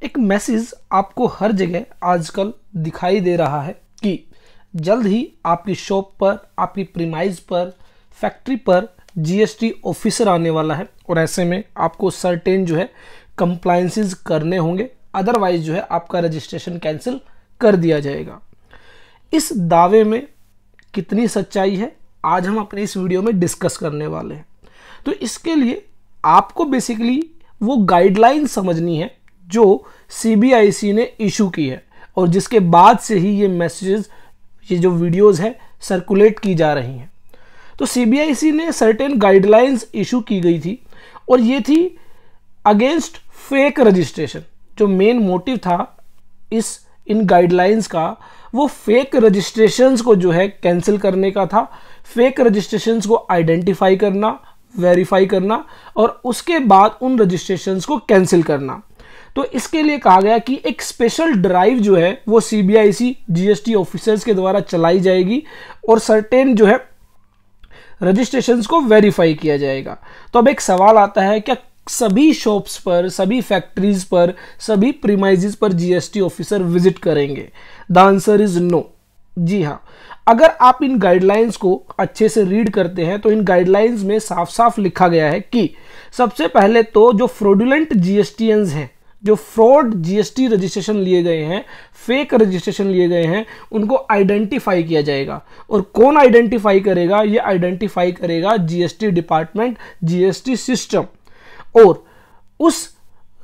एक मैसेज आपको हर जगह आजकल दिखाई दे रहा है कि जल्द ही आपकी शॉप पर, आपकी प्रीमाइज पर, फैक्ट्री पर जीएसटी ऑफिसर आने वाला है और ऐसे में आपको सर्टेन जो है कंप्लायंसेस करने होंगे, अदरवाइज जो है आपका रजिस्ट्रेशन कैंसिल कर दिया जाएगा। इस दावे में कितनी सच्चाई है आज हम अपनी इस वीडियो में डिस्कस करने वाले हैं। तो इसके लिए आपको बेसिकली वो गाइडलाइन समझनी है जो सीबीआईसी ने इशू की है और जिसके बाद से ही ये मैसेजेस, ये जो वीडियोस है सर्कुलेट की जा रही हैं। तो सीबीआईसी ने सर्टेन गाइडलाइंस इशू की गई थी और ये थी अगेंस्ट फेक रजिस्ट्रेशन। जो मेन मोटिव था इन गाइडलाइंस का वो फेक रजिस्ट्रेशंस को जो है कैंसिल करने का था, फेक रजिस्ट्रेशंस को आइडेंटिफाई करना, वेरीफाई करना और उसके बाद उन रजिस्ट्रेशंस को कैंसिल करना। तो इसके लिए कहा गया कि एक स्पेशल ड्राइव जो है वो सीबीआईसी जीएसटी ऑफिसर्स के द्वारा चलाई जाएगी और सर्टेन जो है रजिस्ट्रेशंस को वेरीफाई किया जाएगा। तो अब एक सवाल आता है, क्या सभी शॉप्स पर, सभी फैक्ट्रीज पर, सभी प्रीमाइजेस पर जीएसटी ऑफिसर विजिट करेंगे? The answer is no. जी हाँ, अगर आप इन गाइडलाइंस को अच्छे से रीड करते हैं तो इन गाइडलाइंस में साफ साफ लिखा गया है कि सबसे पहले तो जो फ्रॉडुलेंट जीएसटीएंस हैं, जो फ्रॉड जीएसटी रजिस्ट्रेशन लिए गए हैं, फेक रजिस्ट्रेशन लिए गए हैं, उनको आइडेंटिफाई किया जाएगा। और कौन आइडेंटिफाई करेगा? ये आइडेंटिफाई करेगा जीएसटी डिपार्टमेंट, जीएसटी सिस्टम। और उस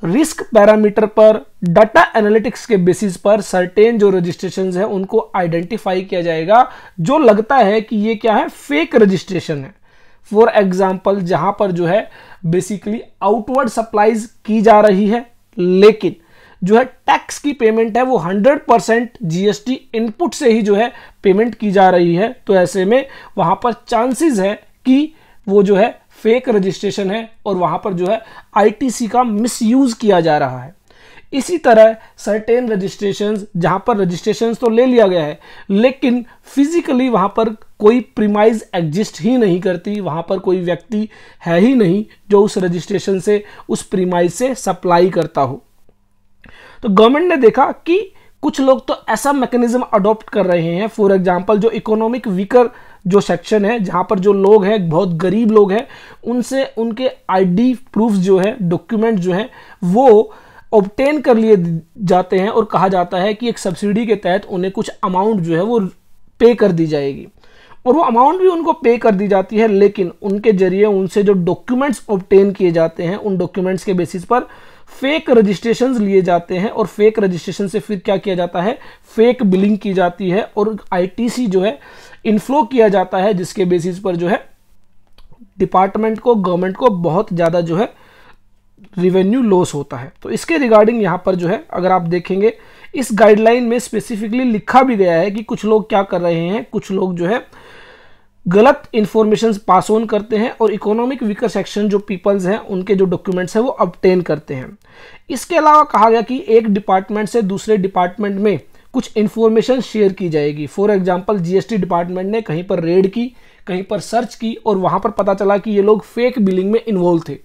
रिस्क पैरामीटर पर, डाटा एनालिटिक्स के बेसिस पर सर्टेन जो रजिस्ट्रेशंस हैं उनको आइडेंटिफाई किया जाएगा जो लगता है कि ये क्या है, फेक रजिस्ट्रेशन है। फॉर एग्जाम्पल, जहां पर जो है बेसिकली आउटवर्ड सप्लाईज की जा रही है लेकिन जो है टैक्स की पेमेंट है वो 100% जीएसटी इनपुट से ही जो है पेमेंट की जा रही है, तो ऐसे में वहां पर चांसेस है कि वो जो है फेक रजिस्ट्रेशन है और वहां पर जो है आईटीसी का मिसयूज किया जा रहा है। इसी तरह सर्टेन रजिस्ट्रेशंस, जहां पर रजिस्ट्रेशंस तो ले लिया गया है लेकिन फिजिकली वहां पर कोई प्रीमाइज एग्जिस्ट ही नहीं करती, वहां पर कोई व्यक्ति है ही नहीं जो उस रजिस्ट्रेशन से, उस प्रीमाइज से सप्लाई करता हो। तो गवर्नमेंट ने देखा कि कुछ लोग तो ऐसा मैकेनिज्म अडॉप्ट कर रहे हैं, फॉर एग्जांपल जो इकोनॉमिक वीकर जो सेक्शन है, जहां पर जो लोग हैं, बहुत गरीब लोग हैं, उनसे उनके आईडी प्रूफ जो है, डॉक्यूमेंट जो है वो ऑब्टेन कर लिए जाते हैं और कहा जाता है कि एक सब्सिडी के तहत उन्हें कुछ अमाउंट जो है वो पे कर दी जाएगी और वो अमाउंट भी उनको पे कर दी जाती है, लेकिन उनके जरिए उनसे जो डॉक्यूमेंट्स ऑब्टेन किए जाते हैं उन डॉक्यूमेंट्स के बेसिस पर फेक रजिस्ट्रेशंस लिए जाते हैं और फेक रजिस्ट्रेशन से फिर क्या किया जाता है, फेक बिलिंग की जाती है और आईटीसी जो है इनफ्लो किया जाता है, जिसके बेसिस पर जो है डिपार्टमेंट को, गवर्नमेंट को बहुत ज़्यादा जो है रिवेन्यू लॉस होता है। तो इसके रिगार्डिंग यहाँ पर जो है अगर आप देखेंगे इस गाइडलाइन में स्पेसिफिकली लिखा भी गया है कि कुछ लोग क्या कर रहे हैं, कुछ लोग जो है गलत इंफॉर्मेशन पास ऑन करते हैं और इकोनॉमिक वीकर सेक्शन जो पीपल्स हैं उनके जो डॉक्यूमेंट्स हैं वो ऑब्टेन करते हैं। इसके अलावा कहा गया कि एक डिपार्टमेंट से दूसरे डिपार्टमेंट में कुछ इंफॉर्मेशन शेयर की जाएगी। फॉर एग्जांपल, जीएसटी डिपार्टमेंट ने कहीं पर रेड की, कहीं पर सर्च की और वहां पर पता चला कि ये लोग फेक बिलिंग में इन्वॉल्व थे,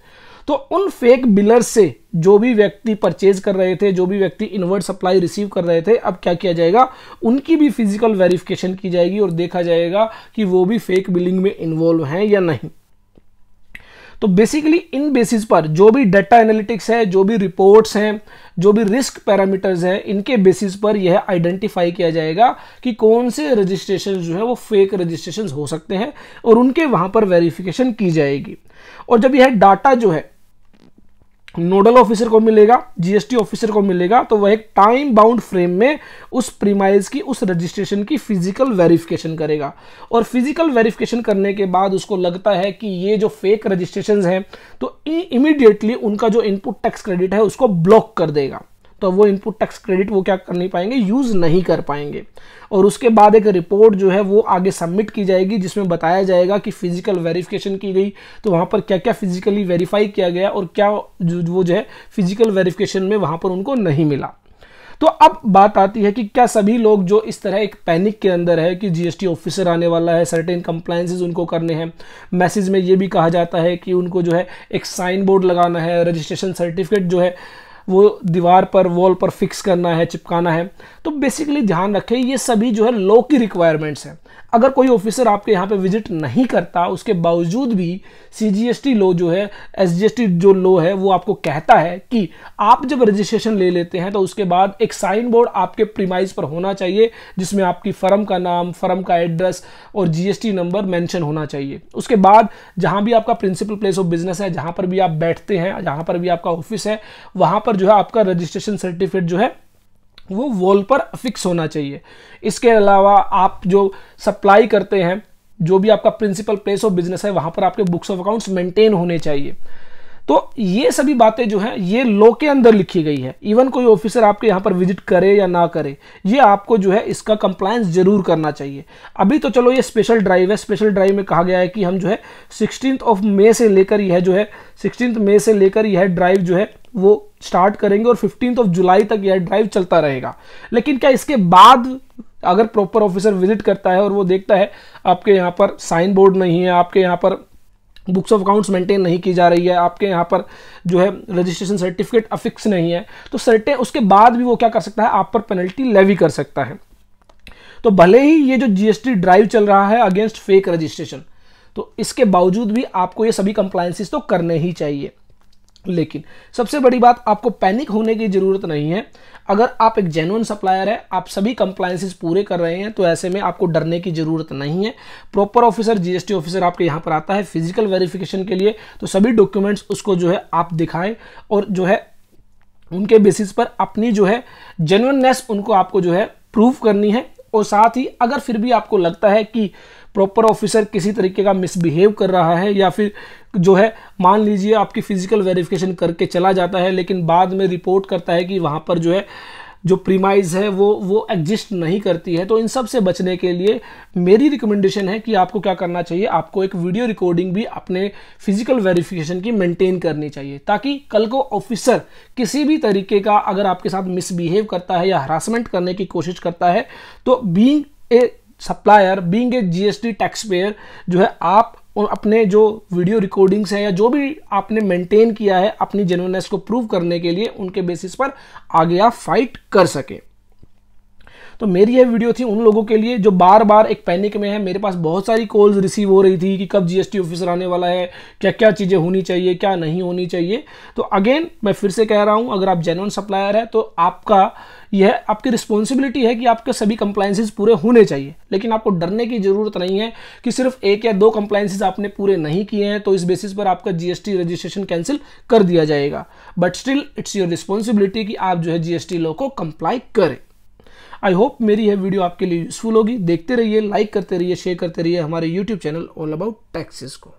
तो उन फेक बिलर से जो भी व्यक्ति परचेज कर रहे थे, जो भी व्यक्ति इनवर्ट सप्लाई रिसीव कर रहे थे, अब क्या किया जाएगा, उनकी भी फिजिकल वेरिफिकेशन की जाएगी और देखा जाएगा कि वो भी फेक बिलिंग में इन्वॉल्व हैं या नहीं। तो बेसिकली इन बेसिस पर जो भी डाटा एनालिटिक्स है, जो भी रिपोर्ट्स हैं, जो भी रिस्क पैरामीटर्स हैं, इनके बेसिस पर यह आइडेंटिफाई किया जाएगा कि कौन से रजिस्ट्रेशन जो है वो फेक रजिस्ट्रेशन हो सकते हैं और उनके वहां पर वेरिफिकेशन की जाएगी। और जब यह डाटा जो है नोडल ऑफिसर को मिलेगा, जीएसटी ऑफिसर को मिलेगा, तो वह एक टाइम बाउंड फ्रेम में उस प्रीमाइज की, उस रजिस्ट्रेशन की फिजिकल वेरिफिकेशन करेगा और फिजिकल वेरिफिकेशन करने के बाद उसको लगता है कि ये जो फेक रजिस्ट्रेशंस हैं तो इमीडिएटली उनका जो इनपुट टैक्स क्रेडिट है उसको ब्लॉक कर देगा। तो वो इनपुट टैक्स क्रेडिट वो क्या कर नहीं पाएंगे, यूज नहीं कर पाएंगे। और उसके बाद एक रिपोर्ट जो है वो आगे सबमिट की जाएगी जिसमें बताया जाएगा कि फिजिकल वेरिफिकेशन की गई तो वहां पर क्या क्या फिजिकली वेरीफाई किया गया और क्या वो जो है फिजिकल वेरिफिकेशन में वहां पर उनको नहीं मिला। तो अब बात आती है कि क्या सभी लोग जो इस तरह एक पैनिक के अंदर है कि जीएसटी ऑफिसर आने वाला है, सर्टेन कंप्लायंसेस उनको करने हैं, मैसेज में ये भी कहा जाता है कि उनको जो है एक साइन बोर्ड लगाना है, रजिस्ट्रेशन सर्टिफिकेट जो है वो दीवार पर वॉल पर फिक्स करना है, चिपकाना है। तो बेसिकली ध्यान रखें ये सभी जो है लॉ की रिक्वायरमेंट्स हैं। अगर कोई ऑफिसर आपके यहाँ पे विजिट नहीं करता उसके बावजूद भी CGST लॉ जो है, SGST जो लॉ है वो आपको कहता है कि आप जब रजिस्ट्रेशन ले लेते हैं तो उसके बाद एक साइन बोर्ड आपके प्रीमाइज पर होना चाहिए जिसमें आपकी फर्म का नाम, फर्म का एड्रेस और GST नंबर मेंशन होना चाहिए। उसके बाद जहां भी आपका प्रिंसिपल प्लेस ऑफ बिजनेस है, जहां पर भी आप बैठते हैं, जहां पर भी आपका ऑफिस है, वहां पर जो है आपका रजिस्ट्रेशन सर्टिफिकेट जो है वो वॉल पर फिक्स होना चाहिए। इसके अलावा आप जो सप्लाई करते हैं, जो भी आपका प्रिंसिपल प्लेस ऑफ बिजनेस है, वहां पर आपके बुक्स ऑफ अकाउंट्स मेंटेन होने चाहिए। तो ये सभी बातें जो हैं ये लॉ के अंदर लिखी गई है। इवन कोई ऑफिसर आपके यहाँ पर विजिट करे या ना करे, ये आपको जो है इसका कंप्लायंस जरूर करना चाहिए। अभी तो चलो ये स्पेशल ड्राइव है, स्पेशल ड्राइव में कहा गया है कि हम जो है 16 मई से लेकर यह जो है 16 मई से लेकर यह ड्राइव जो है वो स्टार्ट करेंगे और 15 जुलाई तक यह ड्राइव चलता रहेगा। लेकिन क्या इसके बाद अगर प्रॉपर ऑफिसर विजिट करता है और वो देखता है आपके यहाँ पर साइन बोर्ड नहीं है, आपके यहाँ पर बुक्स ऑफ अकाउंट्स मेंटेन नहीं की जा रही है, आपके यहाँ पर जो है रजिस्ट्रेशन सर्टिफिकेट अफिक्स नहीं है, तो सर्टेन उसके बाद भी वो क्या कर सकता है, आप पर पेनल्टी लेवी कर सकता है। तो भले ही ये जो GST ड्राइव चल रहा है अगेंस्ट फेक रजिस्ट्रेशन, तो इसके बावजूद भी आपको ये सभी कंप्लायंसेस तो करने ही चाहिए। लेकिन सबसे बड़ी बात, आपको पैनिक होने की जरूरत नहीं है। अगर आप एक जेन्युइन सप्लायर है, आप सभी कंप्लायंसेस पूरे कर रहे हैं, तो ऐसे में आपको डरने की जरूरत नहीं है। प्रॉपर ऑफिसर, GST ऑफिसर आपके यहाँ पर आता है फिजिकल वेरिफिकेशन के लिए, तो सभी डॉक्यूमेंट्स उसको जो है आप दिखाएं और जो है उनके बेसिस पर अपनी जो है जेन्युइननेस उनको आपको जो है प्रूव करनी है। और साथ ही अगर फिर भी आपको लगता है कि प्रॉपर ऑफिसर किसी तरीके का मिसबिहेव कर रहा है, या फिर जो है मान लीजिए आपकी फिजिकल वेरिफिकेशन करके चला जाता है लेकिन बाद में रिपोर्ट करता है कि वहां पर जो है जो प्रीमाइज है वो एग्जिस्ट नहीं करती है, तो इन सब से बचने के लिए मेरी रिकमेंडेशन है कि आपको क्या करना चाहिए, आपको एक वीडियो रिकॉर्डिंग भी अपने फिजिकल वेरिफिकेशन की मेंटेन करनी चाहिए, ताकि कल को ऑफिसर किसी भी तरीके का अगर आपके साथ मिसबिहेव करता है या हरासमेंट करने की कोशिश करता है, तो being a supplier, being a GST tax payer जो है आप अपने जो वीडियो रिकॉर्डिंग्स है या जो भी आपने मेंटेन किया है अपनी जेन्युइननेस को प्रूव करने के लिए, उनके बेसिस पर आगे आप फाइट कर सके। तो मेरी यह वीडियो थी उन लोगों के लिए जो बार बार एक पैनिक में है। मेरे पास बहुत सारी कॉल्स रिसीव हो रही थी कि कब GST ऑफिसर आने वाला है, क्या क्या चीज़ें होनी चाहिए, क्या नहीं होनी चाहिए। तो अगेन मैं फिर से कह रहा हूं, अगर आप जेन्युइन सप्लायर है तो आपका यह आपकी रिस्पॉन्सिबिलिटी है कि आपके सभी कंप्लायंसेस पूरे होने चाहिए। लेकिन आपको डरने की जरूरत नहीं है कि सिर्फ 1 या 2 कंप्लायंसेस आपने पूरे नहीं किए हैं तो इस बेसिस पर आपका GST रजिस्ट्रेशन कैंसिल कर दिया जाएगा। But still it's your responsibility कि आप जो है GST लॉ को कंप्लाई करें। आई होप मेरी यह वीडियो आपके लिए यूजफुल होगी। देखते रहिए, लाइक करते रहिए, शेयर करते रहिए हमारे YouTube channel all about taxes को।